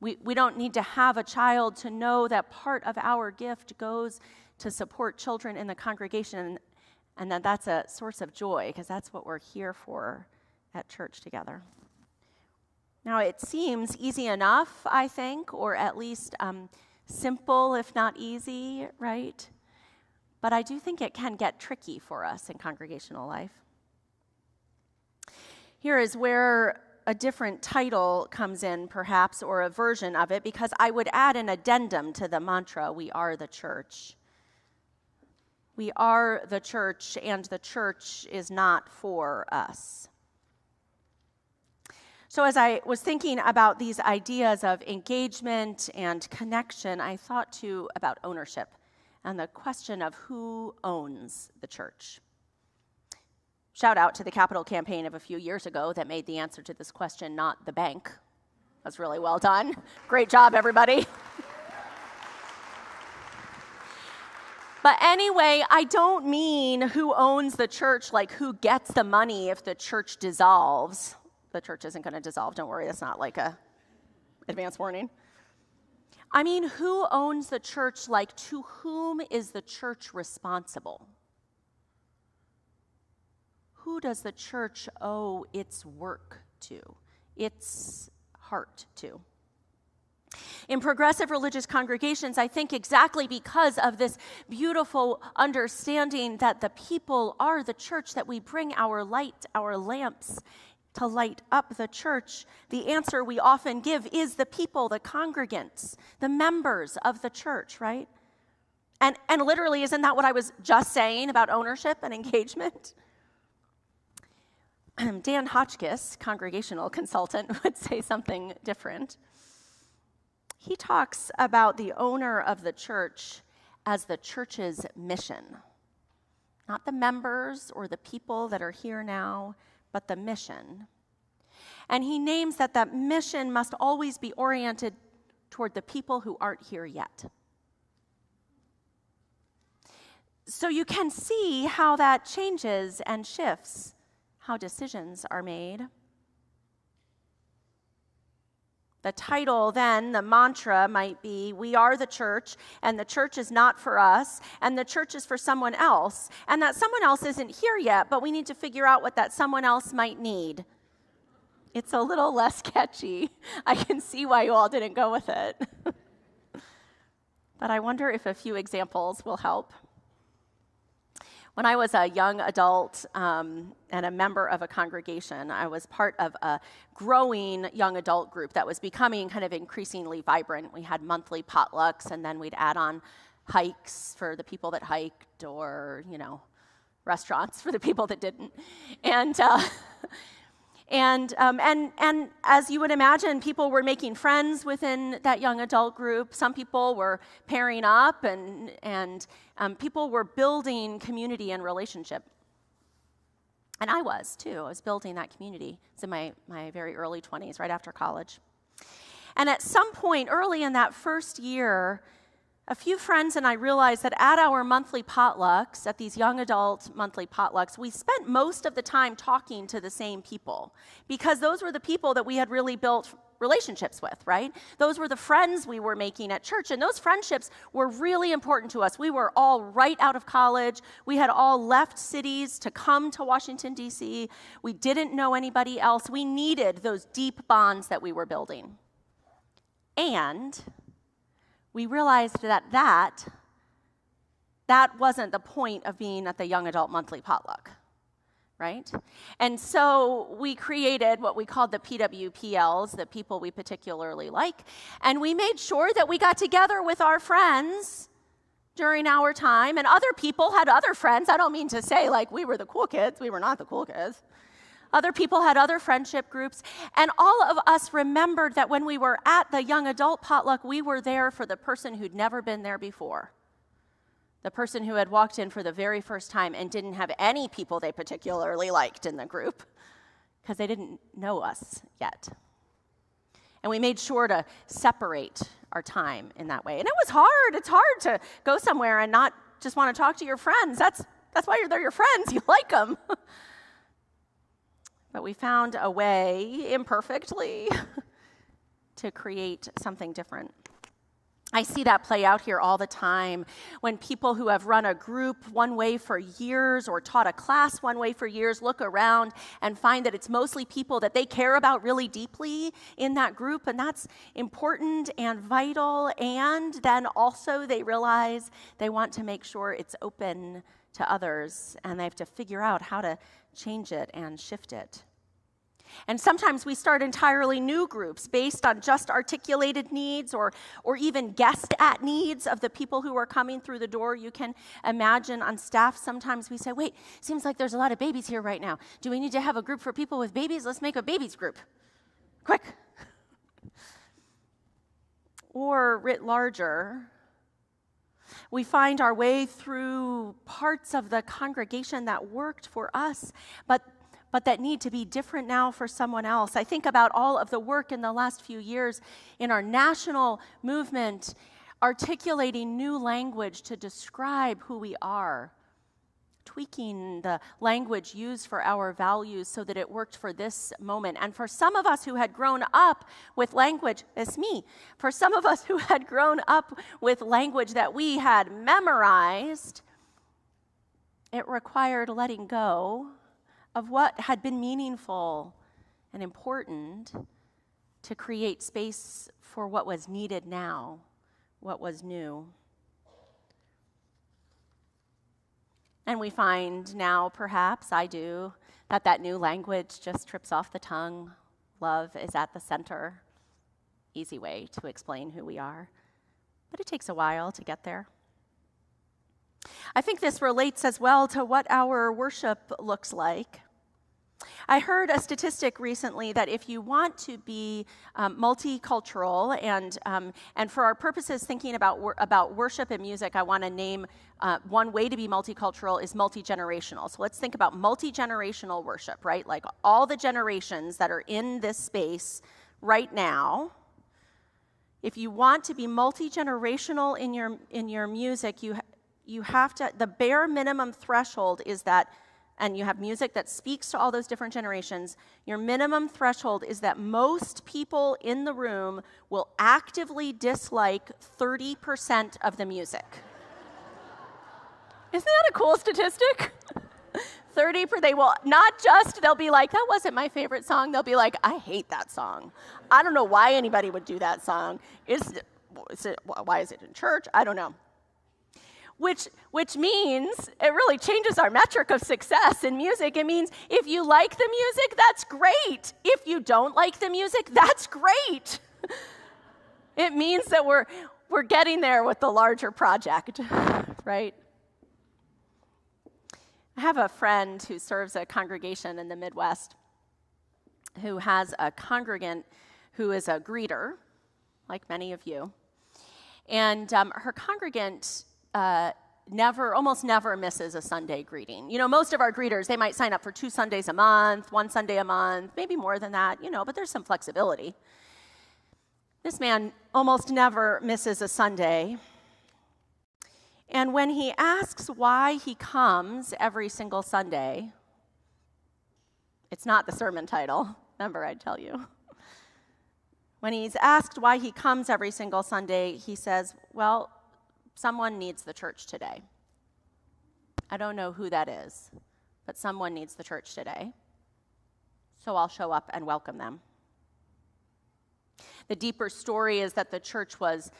We don't need to have a child to know that part of our gift goes to support children in the congregation, and that's a source of joy because that's what we're here for at church together. Now, it seems easy enough, I think, or at least simple, if not easy, right? But I do think it can get tricky for us in congregational life. Here is where a different title comes in, perhaps, or a version of it, because I would add an addendum to the mantra, we are the church. We are the church, and the church is not for us. So as I was thinking about these ideas of engagement and connection, I thought too about ownership and the question of who owns the church. Shout out to the Capital campaign of a few years ago that made the answer to this question not the bank. That's really well done. Great job, everybody. But anyway, I don't mean who owns the church, like who gets the money if the church dissolves. The church isn't going to dissolve, don't worry, that's not like a advance warning. I mean, who owns the church, like to whom is the church responsible? Who does the church owe its work to, its heart to? In progressive religious congregations, I think exactly because of this beautiful understanding that the people are the church, that we bring our light, our lamps, to light up the church, the answer we often give is the people, the congregants, the members of the church, right? And literally, isn't that what I was just saying about ownership and engagement? Dan Hotchkiss, congregational consultant, would say something different. He talks about the owner of the church as the church's mission. Not the members or the people that are here now, but the mission. And he names that mission must always be oriented toward the people who aren't here yet. So you can see how that changes and shifts how decisions are made. The title then, the mantra might be, we are the church, and the church is not for us, and the church is for someone else, and that someone else isn't here yet, but we need to figure out what that someone else might need. It's a little less catchy. I can see why you all didn't go with it. But I wonder if a few examples will help. When I was a young adult and a member of a congregation, I was part of a growing young adult group that was becoming kind of increasingly vibrant. We had monthly potlucks, and then we'd add on hikes for the people that hiked, or, restaurants for the people that didn't. And as you would imagine, people were making friends within that young adult group. Some people were pairing up, and people were building community and relationship. And I was, too. I was building that community. It was in my very early 20s, right after college. And at some point, early in that first year, a few friends and I realized that at our monthly potlucks, at these young adult monthly potlucks, we spent most of the time talking to the same people, because those were the people that we had really built relationships with, right? Those were the friends we were making at church, and those friendships were really important to us. We were all right out of college. We had all left cities to come to Washington, D.C. We didn't know anybody else. We needed those deep bonds that we were building. And we realized that wasn't the point of being at the young adult monthly potluck, right? And so we created what we called the PWPLs, the people we particularly like, and we made sure that we got together with our friends during our time, and other people had other friends. I don't mean to say like we were the cool kids. We were not the cool kids. Other people had other friendship groups, and all of us remembered that when we were at the young adult potluck, we were there for the person who'd never been there before, the person who had walked in for the very first time and didn't have any people they particularly liked in the group because they didn't know us yet. And we made sure to separate our time in that way. And it was hard. It's hard to go somewhere and not just want to talk to your friends. That's why they're your friends. You like them. But we found a way, imperfectly, to create something different. I see that play out here all the time when people who have run a group one way for years or taught a class one way for years look around and find that it's mostly people that they care about really deeply in that group, and that's important and vital, and then also they realize they want to make sure it's open to others, and they have to figure out how to change it and shift it. And sometimes we start entirely new groups based on just articulated needs or even guessed at needs of the people who are coming through the door. You can imagine on staff, sometimes we say, wait, seems like there's a lot of babies here right now. Do we need to have a group for people with babies? Let's make a babies group. Quick. Or writ larger, we find our way through parts of the congregation that worked for us, but that need to be different now for someone else. I think about all of the work in the last few years in our national movement, articulating new language to describe who we are, tweaking the language used for our values so that it worked for this moment. And for some of us who had grown up with language, it's me, for some of us who had grown up with language that we had memorized, it required letting go of what had been meaningful and important to create space for what was needed now, what was new. And we find now, perhaps I do, that new language just trips off the tongue. Love is at the center. Easy way to explain who we are. But it takes a while to get there. I think this relates as well to what our worship looks like. I heard a statistic recently that if you want to be multicultural, and for our purposes thinking about worship and music, I want to name one way to be multicultural is multi-generational. So let's think about multi-generational worship, right? Like all the generations that are in this space right now. If you want to be multi-generational in your music, you have to, the bare minimum threshold is that, and you have music that speaks to all those different generations, your minimum threshold is that most people in the room will actively dislike 30% of the music. Isn't that a cool statistic? 30, they will not just, they'll be like, that wasn't my favorite song. They'll be like, I hate that song. I don't know why anybody would do that song. Why is it in church? I don't know. Which means it really changes our metric of success in music. It means if you like the music, that's great. If you don't like the music, that's great. It means that we're getting there with the larger project, right? I have a friend who serves a congregation in the Midwest who has a congregant who is a greeter, like many of you. And her congregant almost never misses a Sunday greeting. You know, most of our greeters, they might sign up for 2 Sundays a month, 1 Sunday a month, maybe more than that, but there's some flexibility. This man almost never misses a Sunday. And when he asks why he comes every single Sunday, it's not the sermon title. Remember, I'd tell you. When he's asked why he comes every single Sunday, he says, well, someone needs the church today. I don't know who that is, but someone needs the church today. So I'll show up and welcome them. The deeper story is that the church was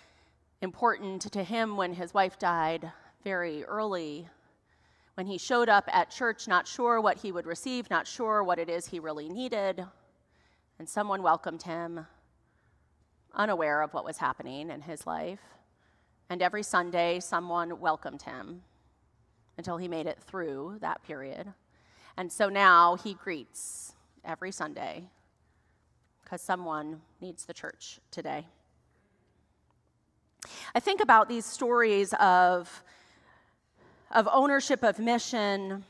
important to him when his wife died very early. When he showed up at church, not sure what he would receive, not sure what it is he really needed, and someone welcomed him, unaware of what was happening in his life. And every Sunday, someone welcomed him until he made it through that period. And so now he greets every Sunday because someone needs the church today. I think about these stories of ownership of mission,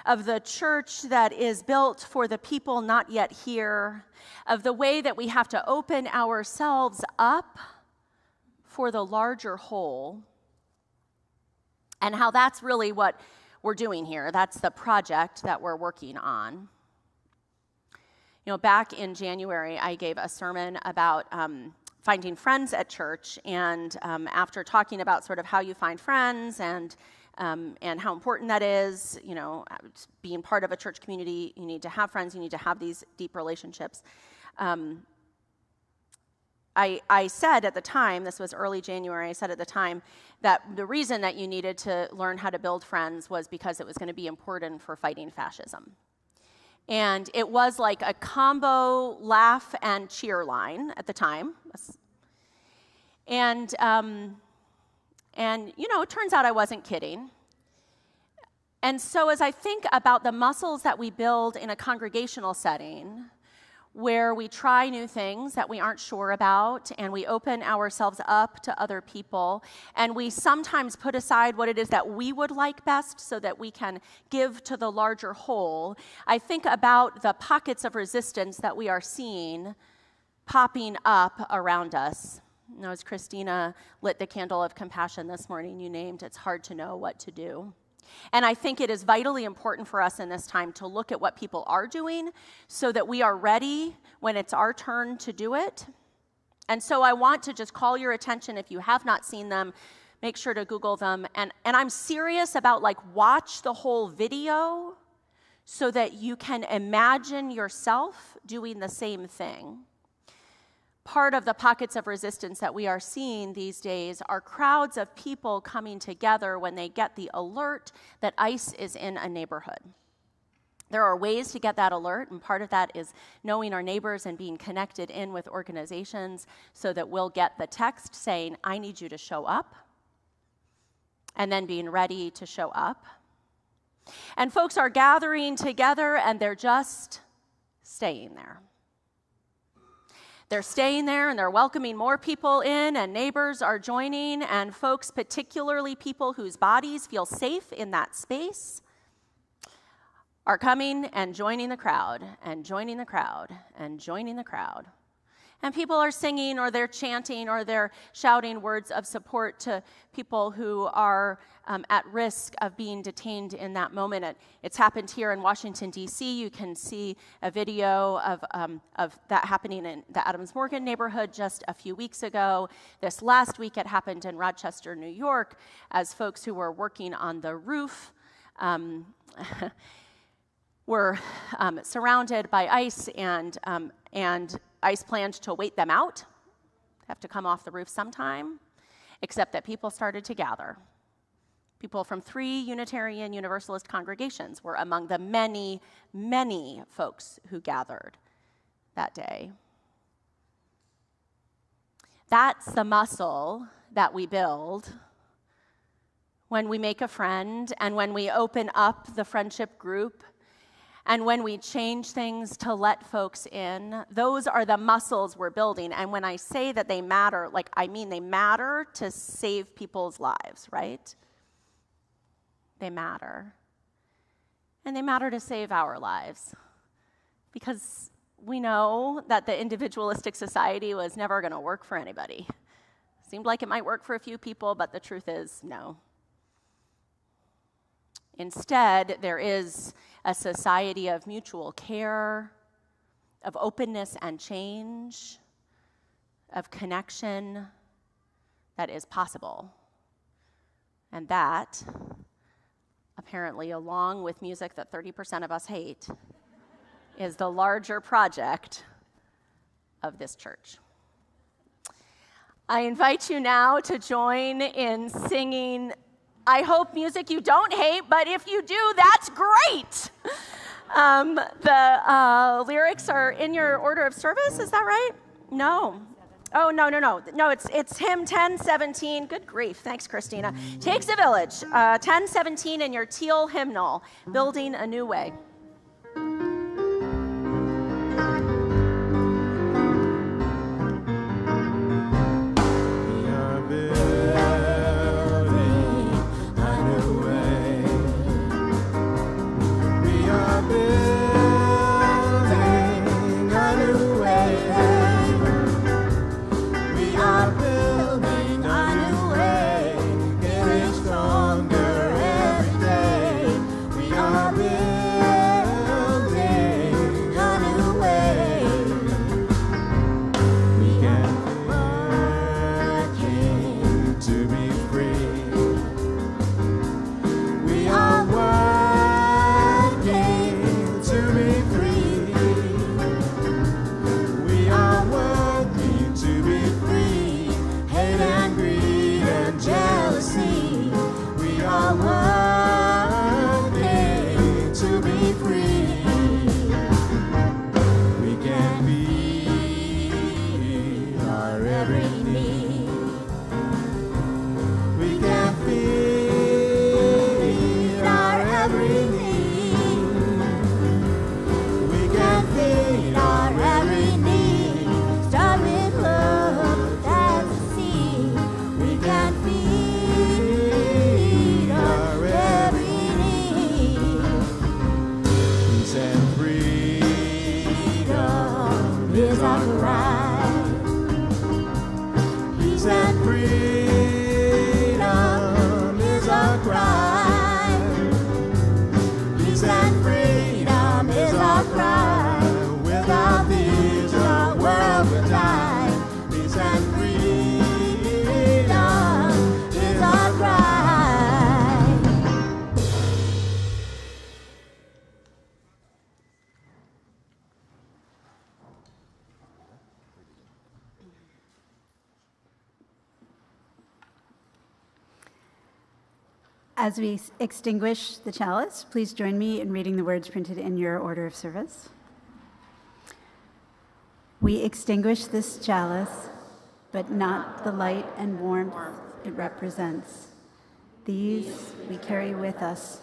of the church that is built for the people not yet here, of the way that we have to open ourselves up for the larger whole, and how that's really what we're doing here. That's the project that we're working on. Back in January, I gave a sermon about finding friends at church, and after talking about sort of how you find friends and how important that is, you know, being part of a church community, you need to have friends, you need to have these deep relationships. I said at the time, this was early January, I said at the time that the reason that you needed to learn how to build friends was because it was going to be important for fighting fascism. And it was like a combo laugh and cheer line at the time. And you know, it turns out I wasn't kidding. And so as I think about the muscles that we build in a congregational setting, where we try new things that we aren't sure about, and we open ourselves up to other people, and we sometimes put aside what it is that we would like best so that we can give to the larger whole, I think about the pockets of resistance that we are seeing popping up around us. You know, as Christina lit the candle of compassion this morning, you named, it's hard to know what to do. And I think it is vitally important for us in this time to look at what people are doing so that we are ready when it's our turn to do it. And so I want to just call your attention, if you have not seen them, make sure to Google them. And I'm serious about, like, watch the whole video so that you can imagine yourself doing the same thing. Part of the pockets of resistance that we are seeing these days are crowds of people coming together when they get the alert that ICE is in a neighborhood. There are ways to get that alert, and part of that is knowing our neighbors and being connected in with organizations so that we'll get the text saying, I need you to show up, and then being ready to show up. And folks are gathering together, and they're just staying there. They're staying there and they're welcoming more people in, and neighbors are joining, and folks, particularly people whose bodies feel safe in that space, are coming and joining the crowd and joining the crowd and joining the crowd. And people are singing, or they're chanting, or they're shouting words of support to people who are at risk of being detained in that moment. It's happened here in Washington, D.C. You can see a video of that happening in the Adams Morgan neighborhood just a few weeks ago. This last week it happened in Rochester, New York, as folks who were working on the roof were surrounded by ICE, and ICE planned to wait them out, have to come off the roof sometime, except that people started to gather. People from 3 Unitarian Universalist congregations were among the many, many folks who gathered that day. That's the muscle that we build when we make a friend, and when we open up the friendship group, and when we change things to let folks in. Those are the muscles we're building. And when I say that they matter, like, I mean they matter to save people's lives, right? They matter. And they matter to save our lives. Because we know that the individualistic society was never going to work for anybody. Seemed like it might work for a few people, but the truth is, no. Instead, there is a society of mutual care, of openness and change, of connection that is possible. And that, apparently, along with music that 30% of us hate, is the larger project of this church. I invite you now to join in singing, I hope, music you don't hate, but if you do, that's great. The lyrics are in your order of service, is that right? No. Oh, no. No, it's hymn 1017. Good grief. Thanks, Christina. Takes a Village. 1017 in your teal hymnal, Building a New Way. Stronger every day. We are building freedom is our cry. Peace and freedom is our cry. Without these, our world will die. Peace and freedom is our cry. As we extinguish the chalice, please join me in reading the words printed in your order of service. We extinguish this chalice, but not the light and warmth it represents. These we carry with us,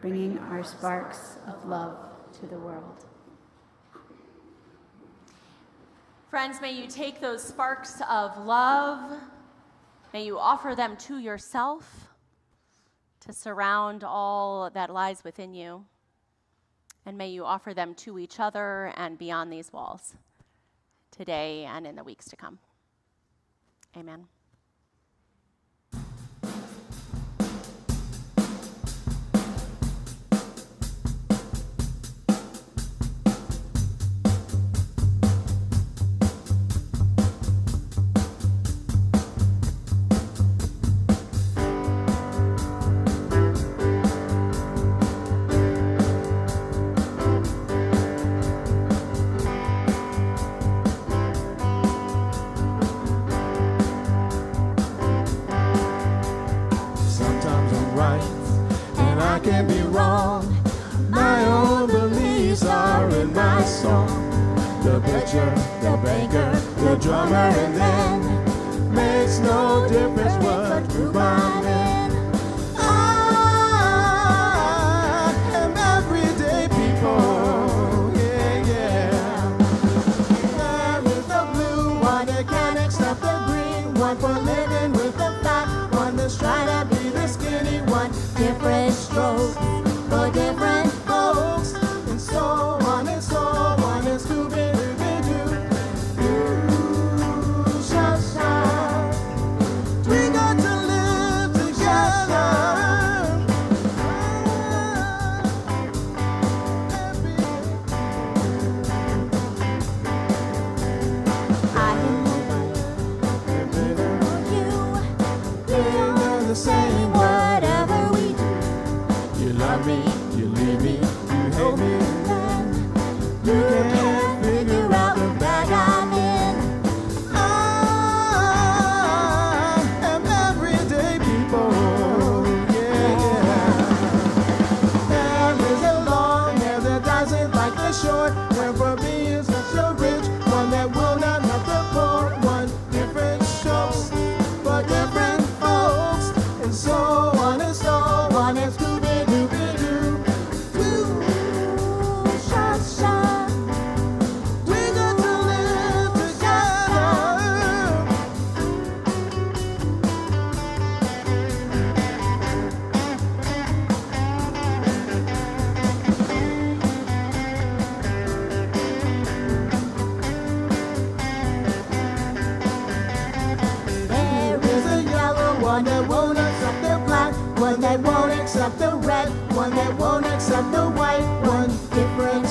bringing our sparks of love to the world. Friends, may you take those sparks of love, may you offer them to yourself to surround all that lies within you, and may you offer them to each other and beyond these walls today and in the weeks to come. Amen. Sometimes I'm right and I can be wrong. My own beliefs are in my song. The butcher, the baker, the drummer, and then makes no difference what group I'm in. I am everyday people, yeah, yeah. There is the blue one that can't accept the green one, for living with the fat one that's trying to be the skinny one. Different strokes for different folks, and so on and so on, and Scooby-Doo-Doo. Ooh, sunshine. We got to live together. I am you. We are the same, whatever we do. You love me, you leave me, you hate me, and then you can't figure out the bag I'm in. I am everyday people, yeah, yeah. There is a long hair that doesn't like the short, where for me is such a rich one that will not have the poor one. Different strokes for different folks, and so on and so on, and Scooby-Doo-Doo. Ooh, sunshine. We got to live together. There is a yellow one that won't accept the black, one that won't accept the red, one that won't accept the white one. Different